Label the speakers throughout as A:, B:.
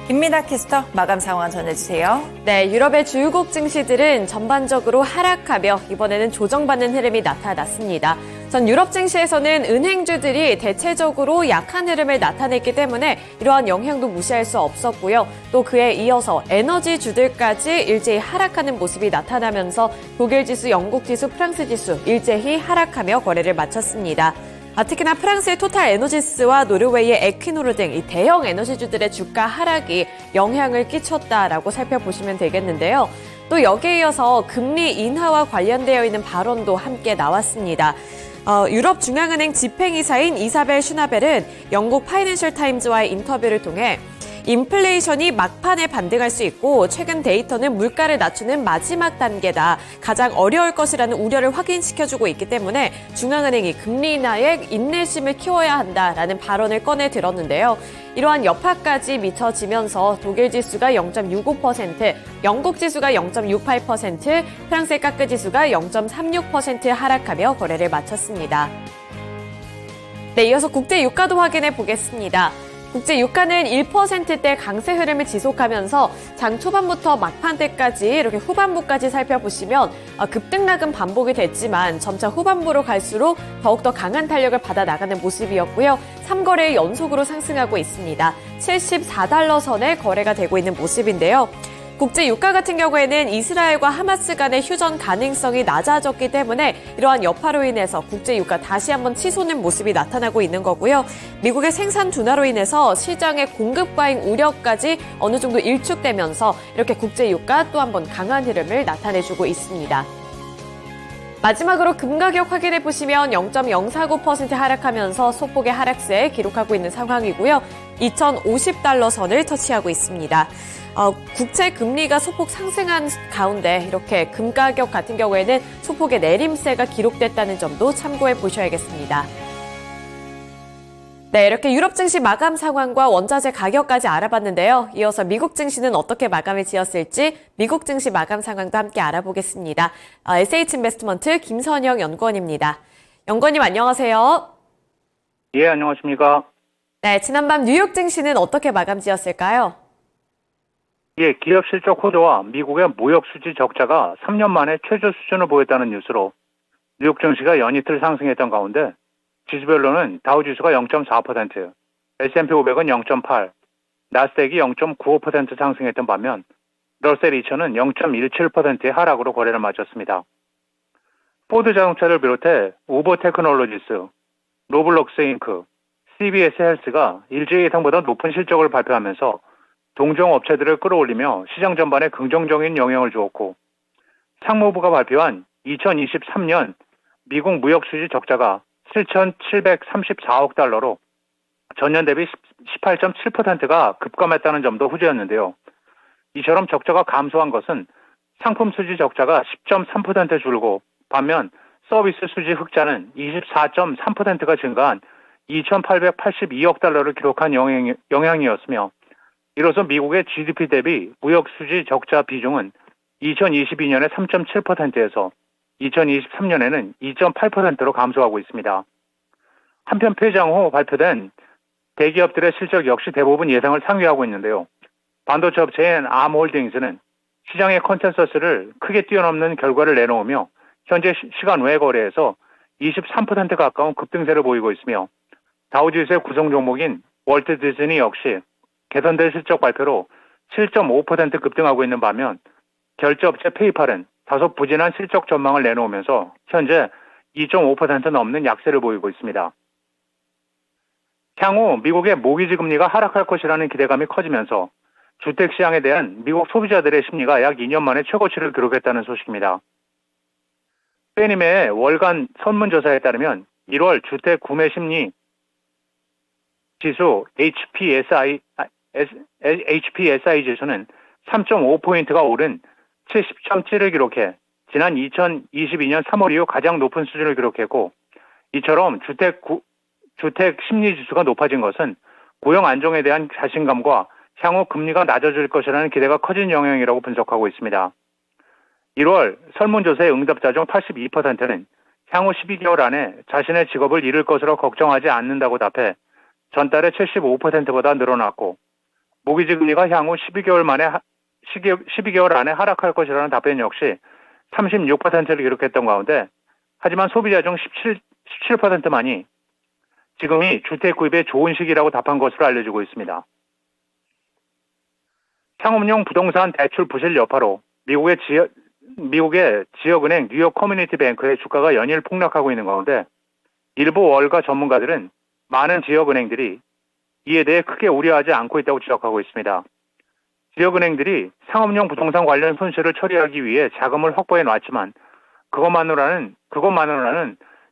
A: 김민아 캐스터 마감 상황 전해주세요.
B: 네, 유럽의 주요국 증시들은 전반적으로 하락하며 이번에는 조정받는 흐름이 나타났습니다. 전 유럽 증시에서는 은행주들이 대체적으로 약한 흐름을 나타냈기 때문에 이러한 영향도 무시할 수 없었고요. 또 그에 이어서 에너지주들까지 일제히 하락하는 모습이 나타나면서 독일 지수, 영국 지수, 프랑스 지수 일제히 하락하며 거래를 마쳤습니다. 특히나 프랑스의 토탈 에너지스와 노르웨이의 에퀴노르 등 이 대형 에너지주들의 주가 하락이 영향을 끼쳤다라고 살펴보시면 되겠는데요. 또 여기에 이어서 금리 인하와 관련되어 있는 발언도 함께 나왔습니다. 유럽 중앙은행 집행이사인 이사벨 슈나벨은 영국 파이낸셜 타임즈와의 인터뷰를 통해 인플레이션이 막판에 반등할 수 있고 최근 데이터는 물가를 낮추는 마지막 단계다. 가장 어려울 것이라는 우려를 확인시켜주고 있기 때문에 중앙은행이 금리 인하에 인내심을 키워야 한다라는 발언을 꺼내 들었는데요. 이러한 여파까지 미쳐지면서 독일 지수가 0.65%, 영국 지수가 0.68%, 프랑스의 까크 지수가 0.36% 하락하며 거래를 마쳤습니다. 네, 이어서 국제 유가도 확인해 보겠습니다. 국제 유가는 1%대 강세 흐름을 지속하면서 장 초반부터 막판 때까지 이렇게 후반부까지 살펴보시면 급등락은 반복이 됐지만 점차 후반부로 갈수록 더욱더 강한 탄력을 받아 나가는 모습이었고요. 3거래일 연속으로 상승하고 있습니다. 74달러 선에 거래가 되고 있는 모습인데요. 국제 유가 같은 경우에는 이스라엘과 하마스 간의 휴전 가능성이 낮아졌기 때문에 이러한 여파로 인해서 국제 유가 다시 한번 치솟는 모습이 나타나고 있는 거고요. 미국의 생산 둔화로 인해서 시장의 공급 과잉 우려까지 어느 정도 일축되면서 이렇게 국제 유가 또 한번 강한 흐름을 나타내주고 있습니다. 마지막으로 금 가격 확인해 보시면 0.049% 하락하면서 소폭의 하락세 기록하고 있는 상황이고요. 2,050달러 선을 터치하고 있습니다. 국채 금리가 소폭 상승한 가운데 이렇게 금 가격 같은 경우에는 소폭의 내림세가 기록됐다는 점도 참고해 보셔야겠습니다. 네, 이렇게 유럽 증시 마감 상황과 원자재 가격까지 알아봤는데요. 이어서 미국 증시는 어떻게 마감을 지었을지 미국 증시 마감 상황도 함께 알아보겠습니다. SH인베스트먼트 김선영 연구원입니다. 연구원님 안녕하세요.
C: 예, 안녕하십니까.
B: 네, 지난밤 뉴욕 증시는 어떻게 마감 지었을까요?
C: 예, 기업 실적 호조와 미국의 무역 수지 적자가 3년 만에 최저 수준을 보였다는 뉴스로 뉴욕 증시가 연이틀 상승했던 가운데 지수별로는 다우지수가 0.4%, S&P 500은 0.8%, 나스닥이 0.95% 상승했던 반면 러셀 2000은 0.17%의 하락으로 거래를 마쳤습니다. 포드 자동차를 비롯해 우버 테크놀로지스, 로블록스 잉크, CBS 헬스가 일제 예상보다 높은 실적을 발표하면서 동종 업체들을 끌어올리며 시장 전반에 긍정적인 영향을 주었고, 상무부가 발표한 2023년 미국 무역 수지 적자가 7,734억 달러로 전년 대비 18.7%가 급감했다는 점도 후재였는데요. 이처럼 적자가 감소한 것은 상품 수지 적자가 10.3% 줄고 반면 서비스 수지 흑자는 24.3%가 증가한 2,882억 달러를 기록한 영향이었으며 이로써 미국의 GDP 대비 무역 수지 적자 비중은 2022년에 3.7%에서 2023년에는 2.8%로 감소하고 있습니다. 한편 폐장 후 발표된 대기업들의 실적 역시 대부분 예상을 상회하고 있는데요. 반도체 업체인 암홀딩스는 시장의 컨센서스를 크게 뛰어넘는 결과를 내놓으며 현재 시간 외 거래에서 23% 가까운 급등세를 보이고 있으며 다우지수의 구성 종목인 월트 디즈니 역시 개선된 실적 발표로 7.5% 급등하고 있는 반면 결제업체 페이팔은 다소 부진한 실적 전망을 내놓으면서 현재 2.5% 넘는 약세를 보이고 있습니다. 향후 미국의 모기지 금리가 하락할 것이라는 기대감이 커지면서 주택시장에 대한 미국 소비자들의 심리가 약 2년 만에 최고치를 기록했다는 소식입니다. 페니메의 월간 설문조사에 따르면 1월 주택 구매 심리 지수 HPSI 지수는 3.5포인트가 오른 70.7을 기록해 지난 2022년 3월 이후 가장 높은 수준을 기록했고, 이처럼 주택 심리 지수가 높아진 것은 고용 안정에 대한 자신감과 향후 금리가 낮아질 것이라는 기대가 커진 영향이라고 분석하고 있습니다. 1월 설문조사의 응답자 중 82%는 향후 12개월 안에 자신의 직업을 잃을 것으로 걱정하지 않는다고 답해 전달의 75%보다 늘어났고, 모기지 금리가 향후 12개월 안에 하락할 것이라는 답변 역시 36%를 기록했던 가운데, 하지만 소비자 중 17%만이 지금이 주택 구입에 좋은 시기라고 답한 것으로 알려지고 있습니다. 상업용 부동산 대출 부실 여파로 미국의 지역은행 뉴욕 커뮤니티 뱅크의 주가가 연일 폭락하고 있는 가운데, 일부 월가 전문가들은 많은 지역은행들이 이에 대해 크게 우려하지 않고 있다고 지적하고 있습니다. 지역은행들이 상업용 부동산 관련 손실을 처리하기 위해 자금을 확보해 놨지만 그것만으로는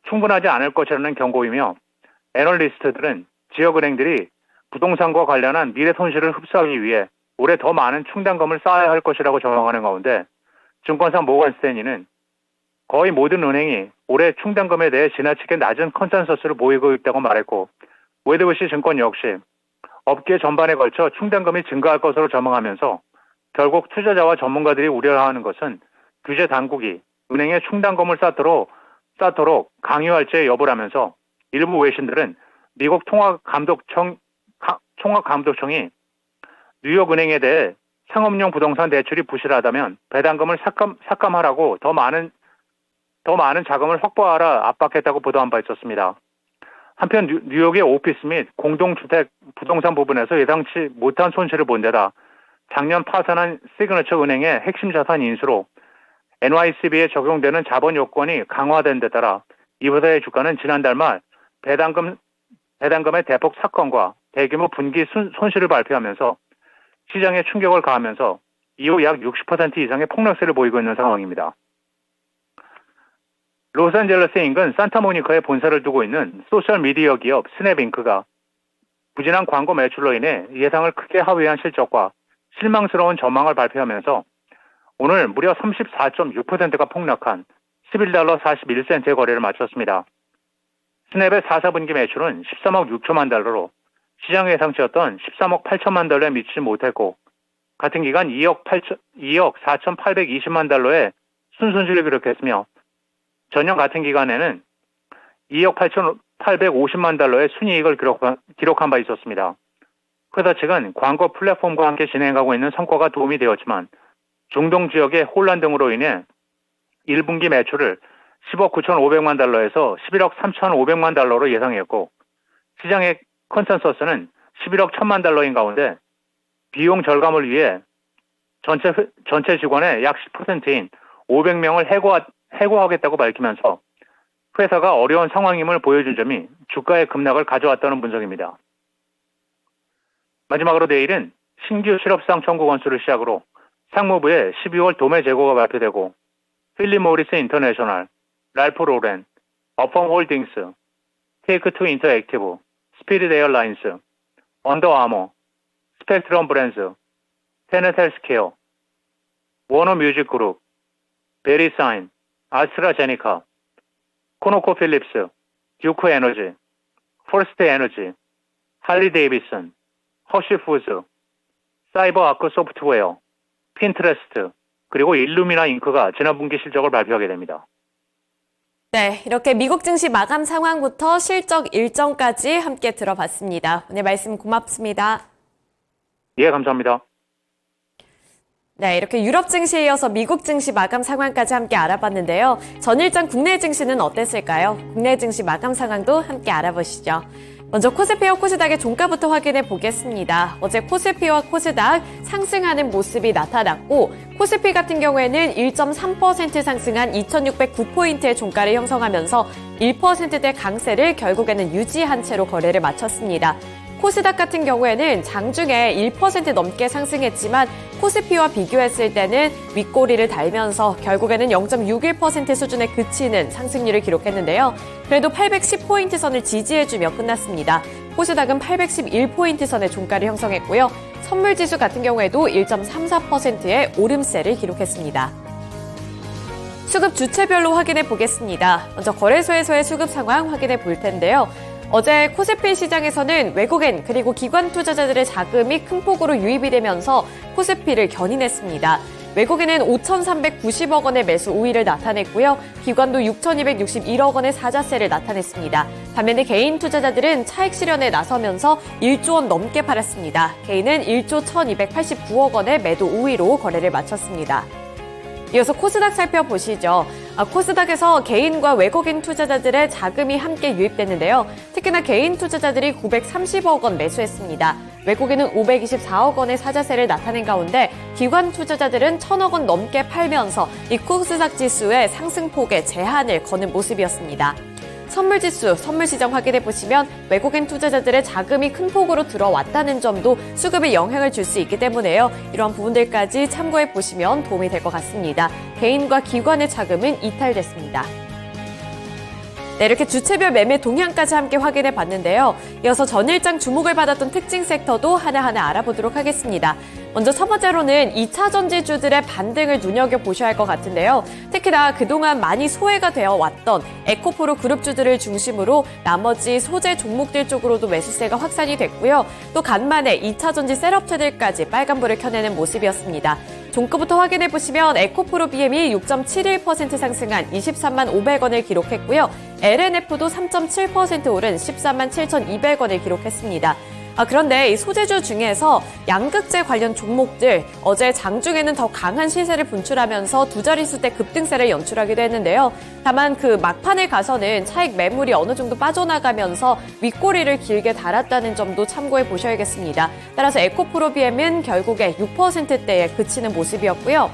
C: 충분하지 않을 것이라는 경고이며, 애널리스트들은 지역은행들이 부동산과 관련한 미래 손실을 흡수하기 위해 올해 더 많은 충당금을 쌓아야 할 것이라고 전망하는 가운데, 증권사 모건 스탠리는 거의 모든 은행이 올해 충당금에 대해 지나치게 낮은 컨센서스를 보이고 있다고 말했고, 웨드부시 증권 역시 업계 전반에 걸쳐 충당금이 증가할 것으로 전망하면서 결국 투자자와 전문가들이 우려하는 것은 규제 당국이 은행에 충당금을 쌓도록 강요할지의 여부라면서, 일부 외신들은 미국 총학감독청이 뉴욕은행에 대해 상업용 부동산 대출이 부실하다면 배당금을 삭감하라고 더 많은 자금을 확보하라 압박했다고 보도한 바 있었습니다. 한편 뉴욕의 오피스 및 공동주택 부동산 부분에서 예상치 못한 손실을 본 데다 작년 파산한 시그너처 은행의 핵심 자산 인수로 NYCB에 적용되는 자본 요건이 강화된 데 따라 이 회사의 주가는 지난달 말 배당금의 대폭 삭감과 대규모 분기 손실을 발표하면서 시장에 충격을 가하면서 이후 약 60% 이상의 폭락세를 보이고 있는 상황입니다. 로스앤젤레스 인근 산타모니카에 본사를 두고 있는 소셜미디어 기업 스냅잉크가 부진한 광고 매출로 인해 예상을 크게 하회한 실적과 실망스러운 전망을 발표하면서 오늘 무려 34.6%가 폭락한 $11 41센트의 거래를 마쳤습니다. 스냅의 4사분기 매출은 13억 6천만 달러로 시장 예상치였던 13억 8천만 달러에 미치지 못했고, 같은 기간 2억 4,820만 달러의 순손실을 기록했으며, 전년 같은 기간에는 2억 8,850만 달러의 순이익을 기록한 바 있었습니다. 회사 측은 광고 플랫폼과 함께 진행하고 있는 성과가 도움이 되었지만 중동 지역의 혼란 등으로 인해 1분기 매출을 10억 9,500만 달러에서 11억 3,500만 달러로 예상했고, 시장의 컨센서스는 11억 1천만 달러인 가운데 비용 절감을 위해 전체 직원의 약 10%인 500명을 해고하겠다고 밝히면서 회사가 어려운 상황임을 보여준 점이 주가의 급락을 가져왔다는 분석입니다. 마지막으로 내일은 신규 실업상 청구 건수를 시작으로 상무부의 12월 도매 재고가 발표되고, 필립 모리스 인터내셔널, 랄프 로렌, 어펌 홀딩스, 테이크 투 인터액티브, 스피릿 에어라인스, 언더 아머, 스펙트럼 브랜드, 테넷 헬스케어, 워너 뮤직 그룹, 베리사인, 아스트라제네카, 코노코 필립스, 듀크 에너지, 퍼스트 에너지, 할리 데이비슨, 허쉬 푸드, 사이버 아크 소프트웨어, 핀트레스트, 그리고 일루미나 잉크가 지난 분기 실적을 발표하게 됩니다.
B: 네, 이렇게 미국 증시 마감 상황부터 실적 일정까지 함께 들어봤습니다. 오늘 말씀 고맙습니다.
C: 예, 감사합니다.
B: 네, 이렇게 유럽 증시에 이어서 미국 증시 마감 상황까지 함께 알아봤는데요. 전일장 국내 증시는 어땠을까요? 국내 증시 마감 상황도 함께 알아보시죠. 먼저 코스피와 코스닥의 종가부터 확인해 보겠습니다. 어제 코스피와 코스닥 상승하는 모습이 나타났고, 코스피 같은 경우에는 1.3% 상승한 2,609포인트의 종가를 형성하면서 1%대 강세를 결국에는 유지한 채로 거래를 마쳤습니다. 코스닥 같은 경우에는 장중에 1% 넘게 상승했지만 코스피와 비교했을 때는 윗꼬리를 달면서 결국에는 0.61% 수준에 그치는 상승률을 기록했는데요. 그래도 810포인트 선을 지지해주며 끝났습니다. 코스닥은 811포인트 선의 종가를 형성했고요. 선물지수 같은 경우에도 1.34%의 오름세를 기록했습니다. 수급 주체별로 확인해 보겠습니다. 먼저 거래소에서의 수급 상황 확인해 볼 텐데요. 어제 코스피 시장에서는 외국인 그리고 기관 투자자들의 자금이 큰 폭으로 유입이 되면서 코스피를 견인했습니다. 외국인은 5,390억 원의 매수 우위를 나타냈고요. 기관도 6,261억 원의 사자세를 나타냈습니다. 반면에 개인 투자자들은 차익 실현에 나서면서 1조 원 넘게 팔았습니다. 개인은 1조 1,289억 원의 매도 우위로 거래를 마쳤습니다. 이어서 코스닥 살펴보시죠. 코스닥에서 개인과 외국인 투자자들의 자금이 함께 유입됐는데요. 특히나 개인 투자자들이 930억 원 매수했습니다. 외국인은 524억 원의 사자세를 나타낸 가운데 기관 투자자들은 1,000억 원 넘게 팔면서 이 코스닥 지수의 상승폭에 제한을 거는 모습이었습니다. 선물지수, 선물시장 확인해 보시면 외국인 투자자들의 자금이 큰 폭으로 들어왔다는 점도 수급에 영향을 줄 수 있기 때문에요. 이러한 부분들까지 참고해 보시면 도움이 될 것 같습니다. 개인과 기관의 자금은 이탈됐습니다. 네, 이렇게 주체별 매매 동향까지 함께 확인해 봤는데요. 이어서 전일장 주목을 받았던 특징 섹터도 하나하나 알아보도록 하겠습니다. 먼저 첫 번째로는 2차 전지주들의 반등을 눈여겨보셔야 할 것 같은데요. 특히나 그동안 많이 소외가 되어 왔던 에코프로 그룹주들을 중심으로 나머지 소재 종목들 쪽으로도 매수세가 확산이 됐고요. 또 간만에 2차 전지 셋업체들까지 빨간불을 켜내는 모습이었습니다. 종가부터 확인해 보시면 에코프로 BM이 6.71% 상승한 23만 500원을 기록했고요. LNF도 3.7% 오른 13만 7,200원을 기록했습니다. 그런데 이 소재주 중에서 양극재 관련 종목들 어제 장중에는 더 강한 시세를 분출하면서 두 자릿수대 급등세를 연출하기도 했는데요. 다만 그 막판에 가서는 차익 매물이 어느 정도 빠져나가면서 윗꼬리를 길게 달았다는 점도 참고해 보셔야겠습니다. 따라서 에코프로 BM은 결국에 6%대에 그치는 모습이었고요.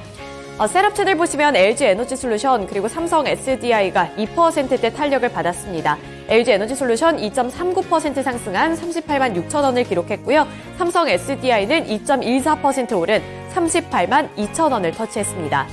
B: 셋업체들 보시면 LG에너지솔루션 그리고 삼성 SDI가 2%대 탄력을 받았습니다. LG에너지솔루션 2.39% 상승한 38만 6천 원을 기록했고요. 삼성 SDI는 2.14% 오른 38만 2천 원을 터치했습니다.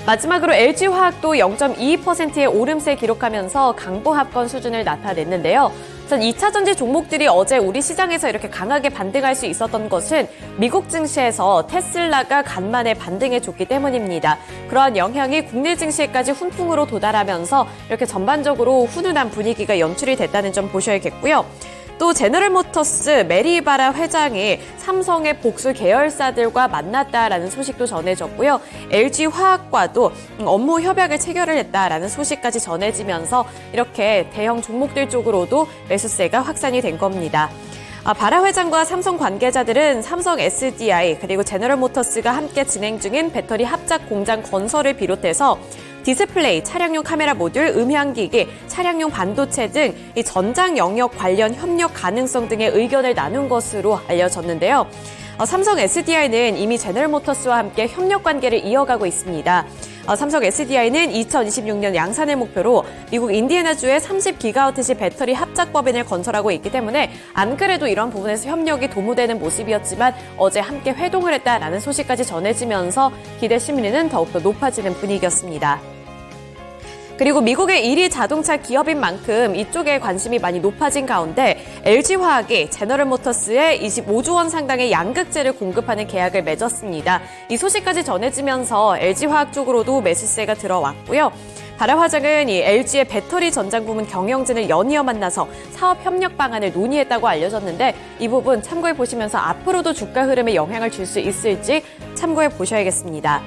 B: 마지막으로 LG화학도 0.22%의 오름세 기록하면서 강보합권 수준을 나타냈는데요. 우선 2차 전지 종목들이 어제 우리 시장에서 이렇게 강하게 반등할 수 있었던 것은 미국 증시에서 테슬라가 간만에 반등해줬기 때문입니다. 그러한 영향이 국내 증시에까지 훈풍으로 도달하면서 이렇게 전반적으로 훈훈한 분위기가 연출이 됐다는 점 보셔야겠고요. 또 제너럴모터스 메리 이바라 회장이 삼성의 복수 계열사들과 만났다라는 소식도 전해졌고요. LG화학과도 업무 협약을 체결을 했다라는 소식까지 전해지면서 이렇게 대형 종목들 쪽으로도 매수세가 확산이 된 겁니다. 바라 회장과 삼성 관계자들은 삼성 SDI 그리고 제너럴모터스가 함께 진행 중인 배터리 합작 공장 건설을 비롯해서 디스플레이, 차량용 카메라 모듈, 음향기기, 차량용 반도체 등 이 전장 영역 관련 협력 가능성 등의 의견을 나눈 것으로 알려졌는데요. 삼성 SDI는 이미 제너럴모터스와 함께 협력 관계를 이어가고 있습니다. 삼성 SDI는 2026년 양산을 목표로 미국 인디애나주의 30기가와트시 배터리 합작법인을 건설하고 있기 때문에 안 그래도 이런 부분에서 협력이 도모되는 모습이었지만 어제 함께 회동을 했다라는 소식까지 전해지면서 기대 심리는 더욱더 높아지는 분위기였습니다. 그리고 미국의 1위 자동차 기업인 만큼 이쪽에 관심이 많이 높아진 가운데 LG화학이 제너럴모터스에 25조 원 상당의 양극재를 공급하는 계약을 맺었습니다. 이 소식까지 전해지면서 LG화학 쪽으로도 매수세가 들어왔고요. 바라 화장은 이 LG의 배터리 전장 부문 경영진을 연이어 만나서 사업 협력 방안을 논의했다고 알려졌는데 이 부분 참고해 보시면서 앞으로도 주가 흐름에 영향을 줄 수 있을지 참고해 보셔야겠습니다.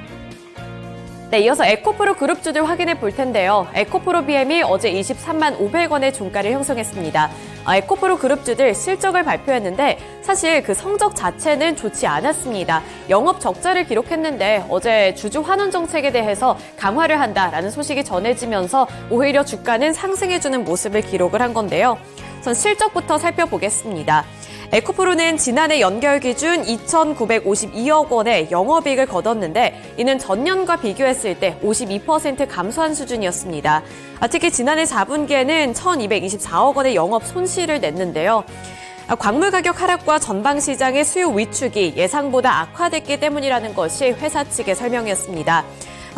B: 네, 이어서 에코프로 그룹주들 확인해 볼 텐데요. 에코프로 BM이 어제 23만 500원의 종가를 형성했습니다. 에코프로 그룹주들 실적을 발표했는데 사실 그 성적 자체는 좋지 않았습니다. 영업 적자를 기록했는데 어제 주주 환원 정책에 대해서 강화를 한다라는 소식이 전해지면서 오히려 주가는 상승해주는 모습을 기록을 한 건데요. 우선 실적부터 살펴보겠습니다. 에코프로는 지난해 연결 기준 2,952억 원의 영업이익을 거뒀는데 이는 전년과 비교했을 때 52% 감소한 수준이었습니다. 특히 지난해 4분기에는 1,224억 원의 영업 손실을 냈는데요. 광물 가격 하락과 전방 시장의 수요 위축이 예상보다 악화됐기 때문이라는 것이 회사 측의 설명이었습니다.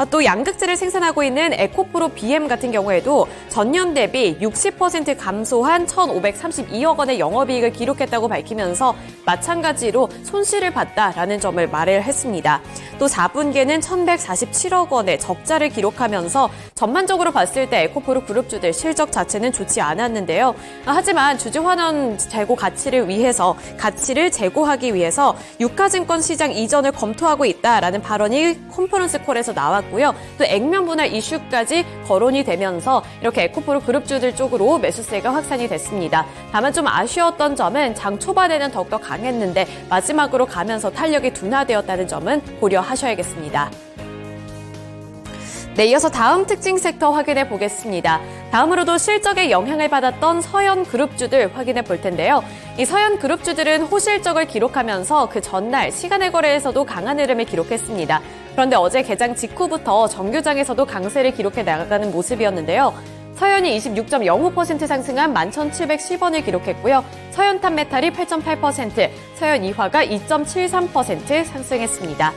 B: 또 양극재를 생산하고 있는 에코프로 BM 같은 경우에도 전년 대비 60% 감소한 1,532억 원의 영업이익을 기록했다고 밝히면서 마찬가지로 손실을 봤다라는 점을 말을 했습니다. 또 4분기에는 1,147억 원의 적자를 기록하면서 전반적으로 봤을 때 에코프로 그룹주들 실적 자체는 좋지 않았는데요. 하지만 주주 환원 재고 가치를 제고하기 위해서 유가증권 시장 이전을 검토하고 있다라는 발언이 컨퍼런스 콜에서 나왔고요. 또 액면 분할 이슈까지 거론이 되면서 이렇게 에코프로 그룹주들 쪽으로 매수세가 확산이 됐습니다. 다만 좀 아쉬웠던 점은 장 초반에는 더욱더 강했는데 마지막으로 가면서 탄력이 둔화되었다는 점은 고려하셔야겠습니다. 네, 이어서 다음 특징 섹터 확인해 보겠습니다. 다음으로도 실적에 영향을 받았던 서현 그룹주들 확인해 볼 텐데요. 이 서현 그룹주들은 호실적을 기록하면서 그 전날 시간의 거래에서도 강한 흐름을 기록했습니다. 그런데 어제 개장 직후부터 정규장에서도 강세를 기록해 나가는 모습이었는데요. 서현이 26.05% 상승한 11,710원을 기록했고요. 서현탄메탈이 8.8%, 서현이화가 2.73% 상승했습니다.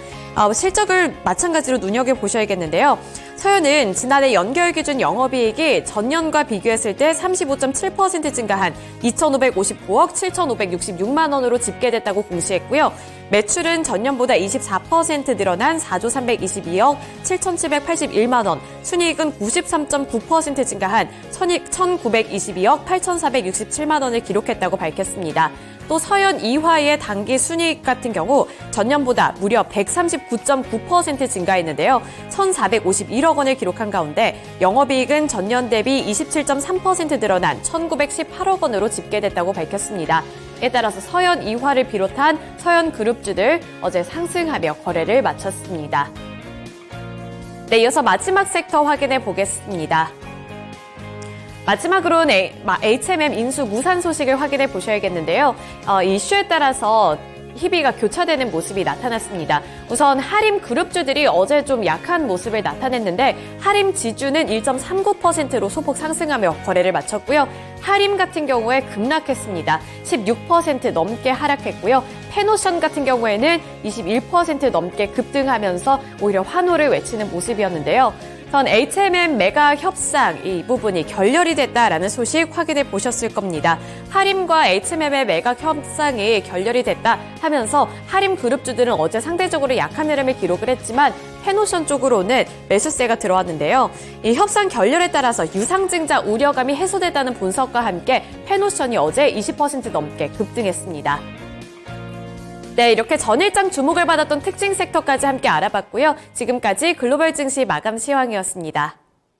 B: 실적을 마찬가지로 눈여겨보셔야겠는데요. 서현은 지난해 연결 기준 영업이익이 전년과 비교했을 때 35.7% 증가한 2,559억 7,566만 원으로 집계됐다고 공시했고요. 매출은 전년보다 24% 늘어난 4조 322억 7,781만 원, 순이익은 93.9% 증가한 1,922억 8,467만 원을 기록했다고 밝혔습니다. 또 서현 이화의 당기 순이익 같은 경우 전년보다 무려 139.9% 증가했는데요. 1,451억 원을 기록한 가운데 영업이익은 전년 대비 27.3% 늘어난 1,918억 원으로 집계됐다고 밝혔습니다. 이에 따라서 서현 이화를 비롯한 서현 그룹주들 어제 상승하며 거래를 마쳤습니다. 네, 이어서 마지막 섹터 확인해 보겠습니다. 마지막으로는 HMM 인수 무산 소식을 확인해 보셔야겠는데요. 이슈에 따라서 희비가 교차되는 모습이 나타났습니다. 우선 하림 그룹주들이 어제 좀 약한 모습을 나타냈는데 하림 지주는 1.39%로 소폭 상승하며 거래를 마쳤고요. 하림 같은 경우에 급락했습니다. 16% 넘게 하락했고요. 페노션 같은 경우에는 21% 넘게 급등하면서 오히려 환호를 외치는 모습이었는데요. 전 HMM 메가 협상 이 부분이 결렬이 됐다라는 소식 확인해 보셨을 겁니다. 하림과 HMM의 메가 협상이 결렬이 됐다 하면서 하림 그룹주들은 어제 상대적으로 약한 흐름을 기록을 했지만 페노션 쪽으로는 매수세가 들어왔는데요. 이 협상 결렬에 따라서 유상증자 우려감이 해소됐다는 분석과 함께 페노션이 어제 20% 넘게 급등했습니다. 네, 이렇게 전일장 주목을 받았던 특징 섹터까지 함께 알아봤고요. 지금까지 글로벌 증시 마감 시황이었습니다.